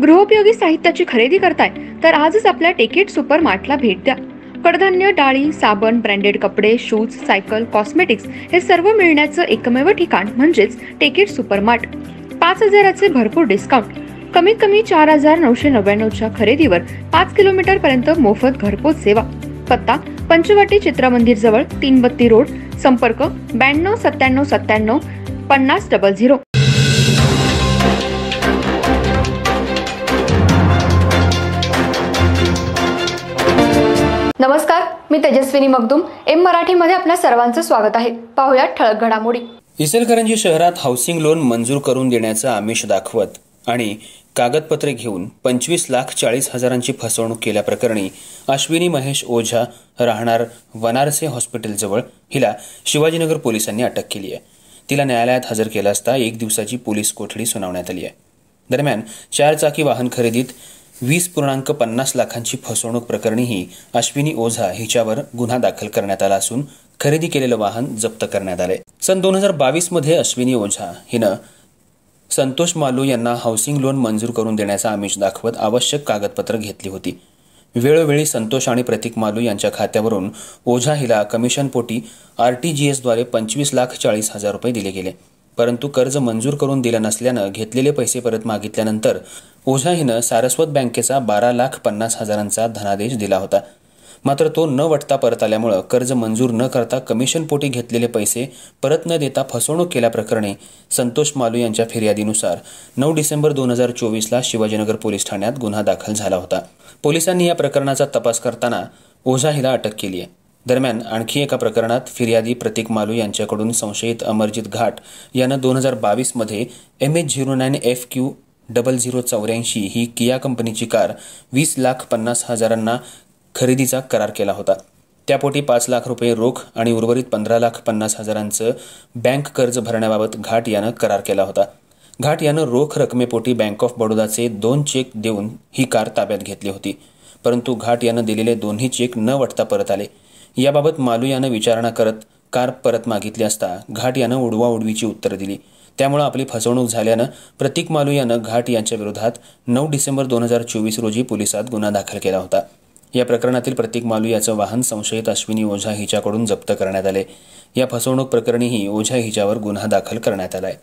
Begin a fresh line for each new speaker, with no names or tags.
गृहोपयोगी साहित्याची खरेदी करताय तर आजच आपल्या टेकेट सुपर मार्टला भेट द्या। कडधान्य, डाळी, साबण, ब्रँडेड कपडे, शूज, सायकल, कॉस्मेटिक्स हे सर्व मिळण्याचं एकमेव ठिकाण म्हणजेच टेकेट सुपर मार्ट। 5,000चे भरपूर डिस्काउंट, कमीत कमी 4,999च्या खरेदीवर 5 किलोमीटर पर्यंत मोफत घरपोच सेवा। पत्ता पंचवटी चित्रमंदिर जवळ, 3 बत्ती रोड। संपर्क 92 97 97 50 00। नमस्कार, मी तेजस्विनी मगदूम। एम मराठीमध्ये आपल्या सर्वांचं स्वागत आहे। पाहूया ठळक घडामोडी।
इचलकरंजी शहरात हाऊसिंग लोन मंजूर करून देण्याचं आमिष दाखवत आणि कागदपत्रे घेऊन 25,40,000ची फसवणूक केल्याप्रकरणी अश्विनी महेश ओझा राहणार वनारसे हॉस्पिटलजवळ हिला शिवाजीनगर पोलिसांनी अटक केली आहे। तिला न्यायालयात हजर केलं असता 1 दिवसाची पोलीस कोठडी सुनावण्यात आली आहे। दरम्यान 4 चाकी वाहन खरेदीत 20.50 लाखांची फसवणूक प्रकरणीही अश्विनी ओझा हिच्यावर गुन्हा दाखल करण्यात आला असून खरेदी केलेलं वाहन जप्त करण्यात आले। सन 2022 मध्ये अश्विनी ओझा हिनं संतोष मालू यांना हाऊसिंग लोन मंजूर करून देण्याचा आमिष दाखवत आवश्यक कागदपत्र घेतली होती। वेळोवेळी संतोष आणि प्रतीक मालू यांच्या खात्यावरून ओझा हिला कमिशनपोटी RTGS द्वारे 25,40,000 रुपये दिले गेले, परंतु कर्ज मंजूर करून दिलं नसल्यानं घेतलेले पैसे परत मागितल्यानंतर ओझा हिनं सारस्वत बँकेचा 12,50,000चा धनादेश दिला होता। मात्र तो न वटता परत आल्यामुळे कर्ज मंजूर न करता कमिशनपोटी घेतलेले पैसे परत न देता फसवणूक केल्याप्रकरणी संतोष मालू यांच्या फिर्यादीनुसार 9 डिसेंबर 2024ला शिवाजीनगर पोलीस ठाण्यात गुन्हा दाखल झाला होता। पोलिसांनी या प्रकरणाचा तपास करताना ओझा हिला अटक केली आहे। दरम्यान आणखी एका प्रकरणात फिर्यादी प्रतीक मालू यांच्याकडून संशयित अमरजित घाट यानं 2022 मध्ये MH09FQ 0084 ही किया कंपनीची कार 20,50,000 खरेदीचा करार केला होता। त्यापोटी 5 लाख रुपये रोख आणि उर्वरित 15,50,000चं बँक कर्ज भरण्याबाबत घाट यानं करार केला होता। घाट यानं रोख रकमेपोटी बँक ऑफ बडोदाचे 2 चेक देऊन ही कार ताब्यात घेतली होती, परंतु घाट यानं दिलेले दोन्ही चेक न वटता परत आले। याबाबत मालू यानं विचारणा करत कार परत मागितली असता घाट यानं उडवाउडवीची उत्तरं दिली। त्यामुळे आपली फसवणूक झाल्यानं प्रतीक मालू यानं घाट यांच्या विरोधात 9 डिसेंबर 2024 रोजी पोलिसात गुन्हा दाखल केला होता। या प्रकरणातील प्रतीक मालू याचं वाहन संशयित अश्विनी ओझा हिच्याकडून जप्त करण्यात आले। या फसवणूक प्रकरणीही ओझा हिच्यावर गुन्हा दाखल करण्यात आलाय।